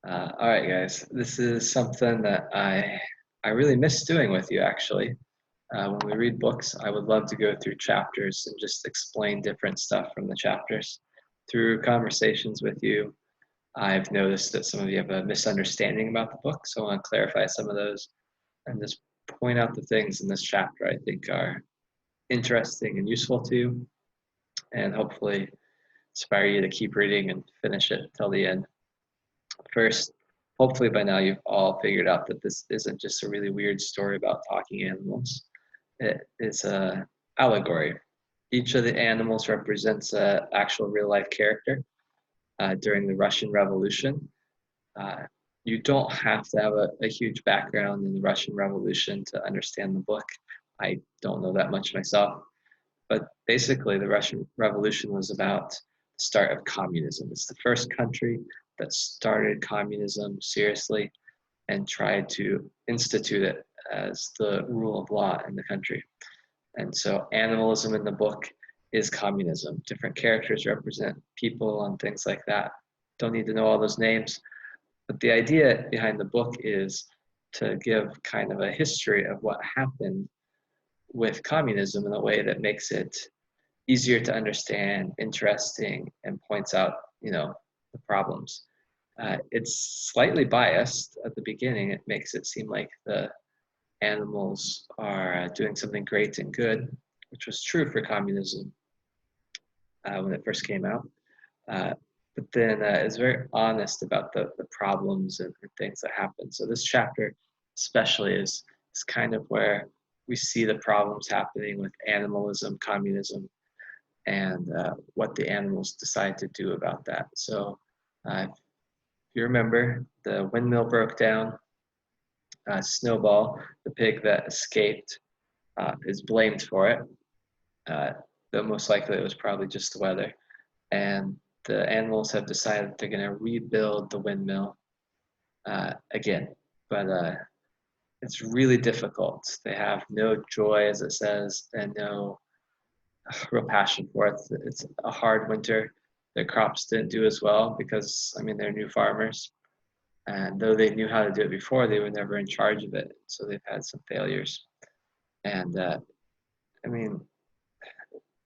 All right, guys. This is something that I really miss doing with you, actually. When we read books, I would love to go through chapters and just explain different stuff from the chapters. Through conversations with you, I've noticed that some of you have a misunderstanding about the book, so I want to clarify some of those and just point out the things in this chapter I think are interesting and useful to you, and hopefully inspire you to keep reading and finish it till the end. First, hopefully by now you've all figured out that this isn't just a really weird story about talking animals. It is a allegory. Each of the animals represents an actual real life character during the Russian Revolution. Uh, you don't have to have a huge background in the Russian Revolution to understand the book. I don't know that much myself, but basically the Russian Revolution was about the start of communism. It's the first country that started communism seriously and tried to institute it as the rule of law in the country. And so animalism in the book is communism. Different characters represent people and things like that. Don't need to know all those names. But the idea behind the book is to give kind of a history of what happened with communism in a way that makes it easier to understand, interesting, and points out, the problems. It's slightly biased at the beginning. It makes it seem like the animals are doing something great and good, which was true for communism when it first came out. Uh, but then it's very honest about the problems and things that happen. So this chapter especially is kind of where we see the problems happening with animalism, communism, and what the animals decide to do about that. So if you remember, the windmill broke down. Snowball, the pig that escaped, is blamed for it. Uh, though most likely it was probably just the weather. And the animals have decided they're going to rebuild the windmill again. But it's really difficult. They have no joy, as it says, and no real passion for it. It's a hard winter. Their crops didn't do as well because, I mean, they're new farmers. And though they knew how to do it before, they were never in charge of it. So they've had some failures. And I mean,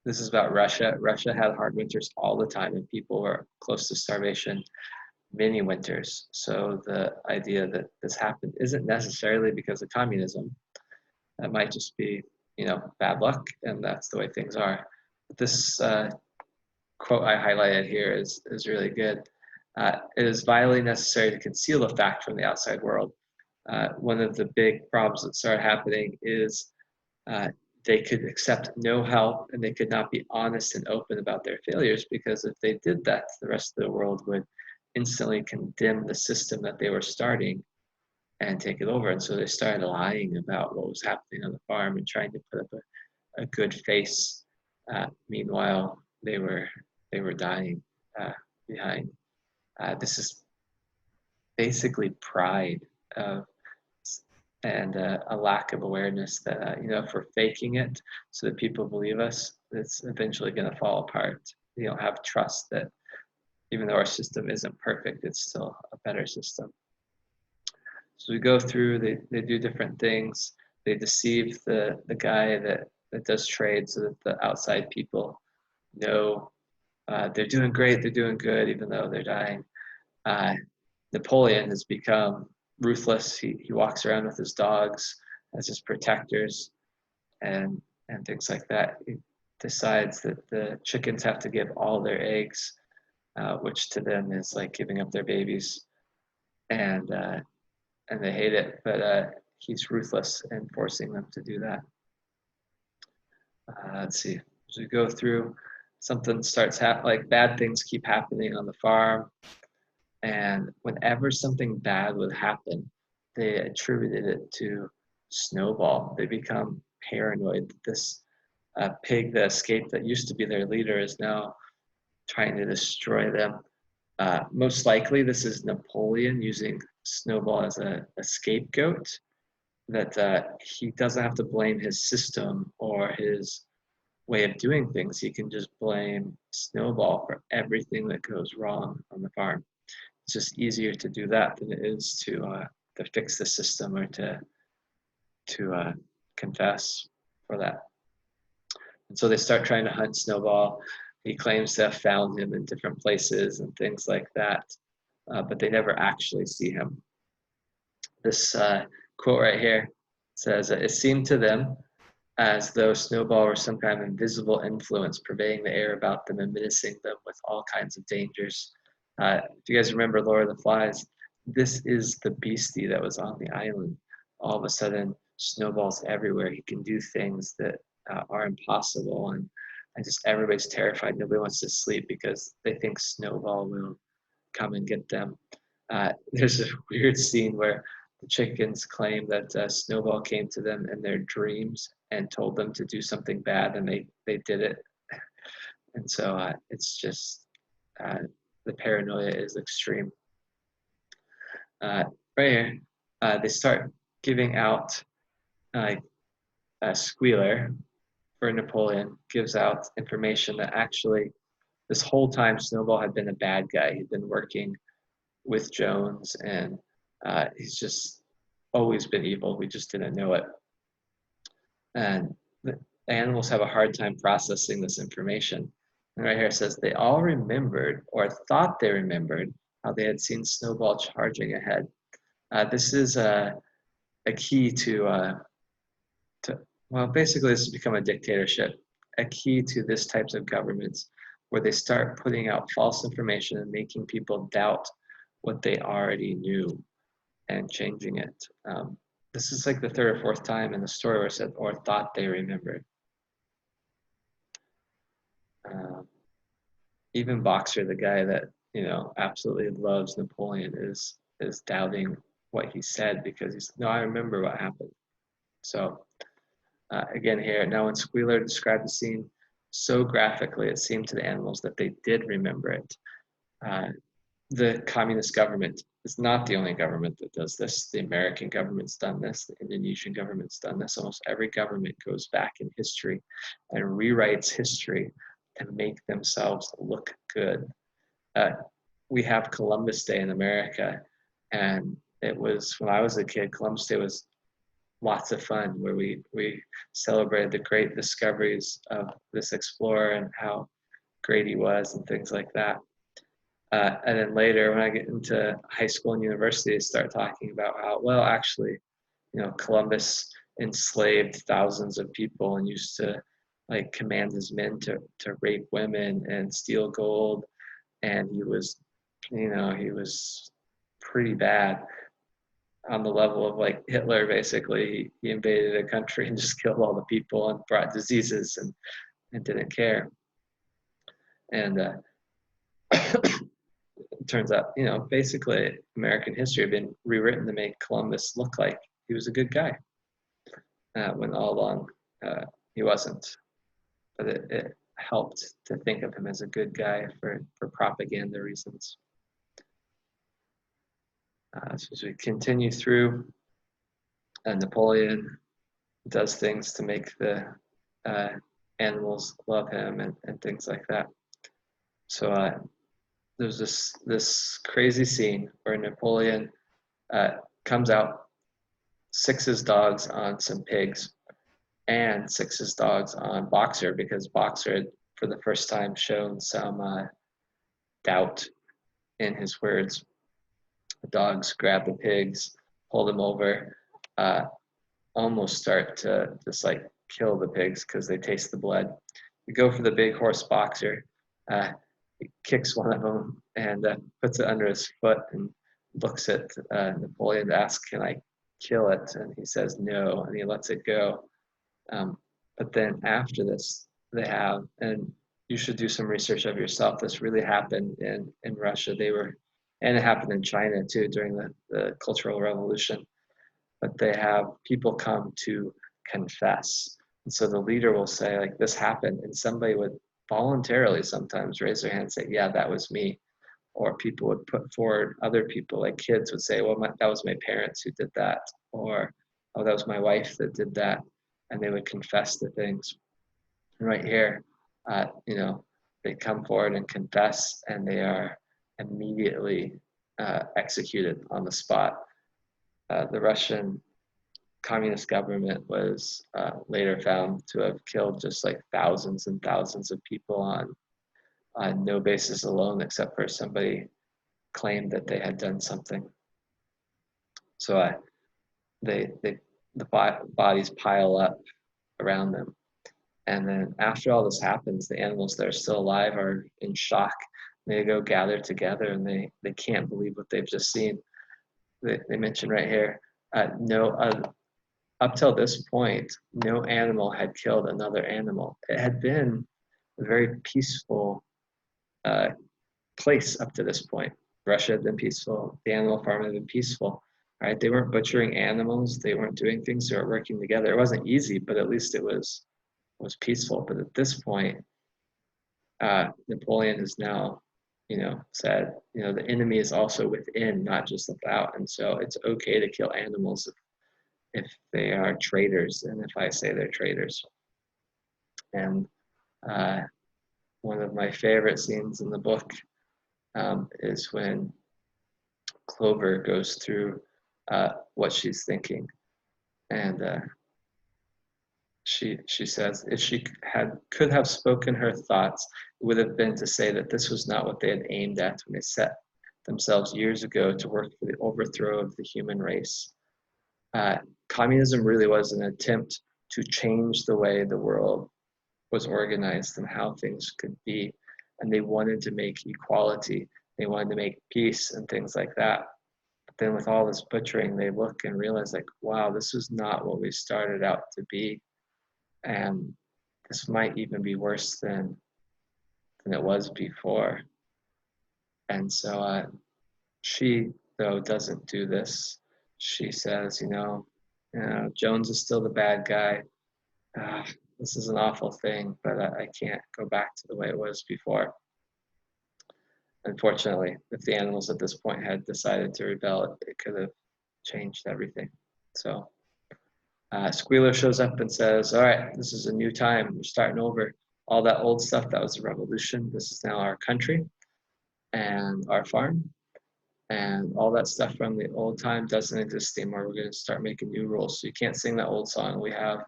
this is about Russia. Russia had hard winters all the time, and people were close to starvation many winters. So the idea that this happened isn't necessarily because of communism. That might just be, bad luck, and that's the way things are. But this quote I highlighted here is really good. It is vitally necessary to conceal the fact from the outside world. One of the big problems that started happening is uh, they could accept no help and they could not be honest and open about their failures, because if they did that, the rest of the world would instantly condemn the system that they were starting and take it over. And so they started lying about what was happening on the farm and trying to put up a good face. Meanwhile, they were dying behind. This is basically pride and a lack of awareness that if we're faking it so that people believe us, it's eventually going to fall apart. You don't have trust that even though our system isn't perfect, it's still a better system. So we go through, they do different things. They deceive the guy that does trade so that the outside people know they're doing great, they're doing good, even though they're dying. Napoleon has become ruthless. He walks around with his dogs as his protectors and things like that. He decides that the chickens have to give all their eggs, which to them is like giving up their babies, and they hate it. But he's ruthless in forcing them to do that. Let's see. As we go through, something starts like bad things keep happening on the farm. And whenever something bad would happen, they attributed it to Snowball. They become paranoid that this pig that escaped, that used to be their leader, is now trying to destroy them. Most likely, this is Napoleon using Snowball as a scapegoat, that he doesn't have to blame his system or his way of doing things. He can just blame Snowball for everything that goes wrong on the farm. It's just easier to do that than it is to fix the system or to confess for that. And so they start trying to hunt Snowball. He claims to have found him in different places and things like that, but they never actually see him. This quote right here says, "It seemed to them as though Snowball were some kind of invisible influence pervading the air about them and menacing them with all kinds of dangers." If you guys remember Lord of the Flies, this is the beastie that was on the island. All of a sudden, Snowball's everywhere. He can do things that are impossible, and just everybody's terrified. Nobody wants to sleep because they think Snowball will come and get them. There's a weird scene where the chickens claim that Snowball came to them in their dreams and told them to do something bad, and they did it. And so it's just the paranoia is extreme. Right here, they start giving out Squealer for Napoleon gives out information that actually this whole time Snowball had been a bad guy. He'd been working with Jones, and he's just always been evil. We just didn't know it. And the animals have a hard time processing this information. And right here it says they all remembered or thought they remembered how they had seen Snowball charging ahead. This is a key to well, basically this has become a dictatorship, a key to this types of governments where they start putting out false information and making people doubt what they already knew and changing it. This is like the third or fourth time in the story where it said, or thought they remembered. Even Boxer, the guy that, absolutely loves Napoleon, is doubting what he said because he's, no, I remember what happened. So again here, now when Squealer described the scene so graphically, it seemed to the animals that they did remember it. The communist government is not the only government that does this. The American government's done this. The Indonesian government's done this. Almost every government goes back in history and rewrites history to make themselves look good. We have Columbus Day in America, and it was, when I was a kid, Columbus Day was lots of fun, where we celebrated the great discoveries of this explorer and how great he was and things like that. And then later, when I get into high school and university, I start talking about how, well, actually, Columbus enslaved thousands of people and used to command his men to rape women and steal gold. And he was, he was pretty bad, on the level of Hitler. Basically, he invaded a country and just killed all the people and brought diseases and didn't care. And it turns out, basically American history had been rewritten to make Columbus look like he was a good guy, when all along he wasn't. But it helped to think of him as a good guy for propaganda reasons. So as we continue through, Napoleon does things to make the animals love him and things like that. So there's this crazy scene where Napoleon comes out, sicks his dogs on some pigs, and sicks his dogs on Boxer, because Boxer had for the first time shown some doubt in his words. The dogs grab the pigs, pull them over, almost start to just kill the pigs because they taste the blood. We go for the big horse Boxer. He kicks one of them and puts it under his foot and looks at Napoleon to ask, "Can I kill it?" And he says no, and he lets it go. But then after this, they have, and you should do some research of yourself, this really happened in Russia. And it happened in China too during the Cultural Revolution. But they have people come to confess. And so the leader will say, this happened, and somebody would voluntarily sometimes raise their hand and say, yeah, that was me. Or people would put forward other people, like kids would say, well, that was my parents who did that. Or, oh, that was my wife that did that. And they would confess to things. And right here, they come forward and confess, and they are immediately executed on the spot. The Russian communist government was later found to have killed just like thousands and thousands of people on no basis alone, except for somebody claimed that they had done something. So the bodies pile up around them. And then after all this happens, the animals that are still alive are in shock. They go gather together and they can't believe what they've just seen. They mention right here, up till this point, no animal had killed another animal. It had been a very peaceful place up to this point. Russia had been peaceful. The animal farm had been peaceful. Right? They weren't butchering animals. They weren't doing things. They were working together. It wasn't easy, but at least it was peaceful. But at this point, Napoleon has now, said, the enemy is also within, not just without. And so it's okay to kill animals if they are traitors, and if I say they're traitors. And one of my favorite scenes in the book is when Clover goes through what she's thinking. And she says if she could have spoken her thoughts, it would have been to say that this was not what they had aimed at when they set themselves years ago to work for the overthrow of the human race. Communism really was an attempt to change the way the world was organized and how things could be. And they wanted to make equality. They wanted to make peace and things like that. But then with all this butchering, they look and realize like, wow, this was not what we started out to be. And this might even be worse than it was before. And so she, though, doesn't do this. She says, Jones is still the bad guy. This is an awful thing, but I can't go back to the way it was before. Unfortunately, if the animals at this point had decided to rebel, it could have changed everything. So Squealer shows up and says, all right, this is a new time. We're starting over. All that old stuff, that was a revolution. This is now our country and our farm. And all that stuff from the old time doesn't exist anymore. We're going to start making new rules. So you can't sing that old song. We have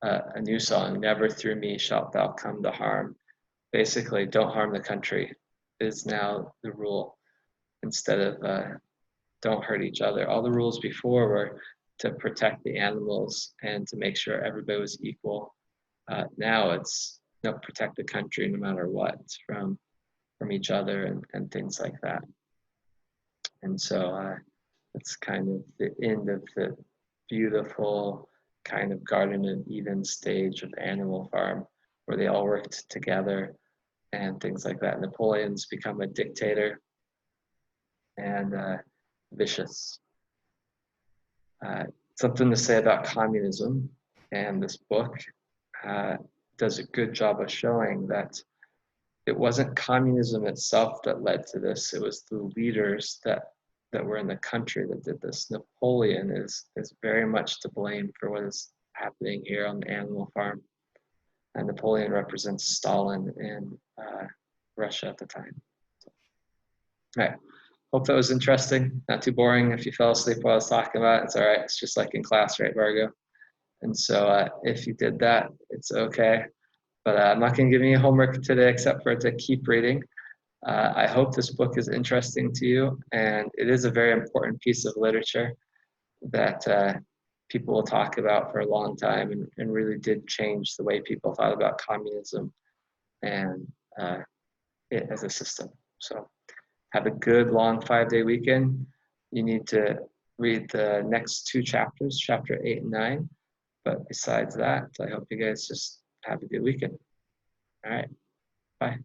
a new song, Never Through Me Shalt Thou Come to Harm. Basically, don't harm the country is now the rule, instead of don't hurt each other. All the rules before were to protect the animals and to make sure everybody was equal. Now it's protect the country no matter what from each other and things like that. And so it's kind of the end of the beautiful kind of Garden of Eden stage of Animal Farm, where they all worked together and things like that. Napoleon's become a dictator and vicious. Something to say about communism, and this book does a good job of showing that it wasn't communism itself that led to this. It was the leaders that were in the country that did this. Napoleon is very much to blame for what is happening here on the Animal Farm. And Napoleon represents Stalin in Russia at the time. So, all right. Hope that was interesting. Not too boring. If you fell asleep while I was talking about it, it's all right. It's just like in class, right, Vargo? And so if you did that, it's okay. But I'm not going to give you any homework today except for to keep reading. I hope this book is interesting to you, and it is a very important piece of literature that people will talk about for a long time and really did change the way people thought about communism and it as a system. So have a good long 5-day weekend. You need to read the next 2 chapters, chapter 8 and 9. But besides that, I hope you guys just have a good weekend. All right, bye.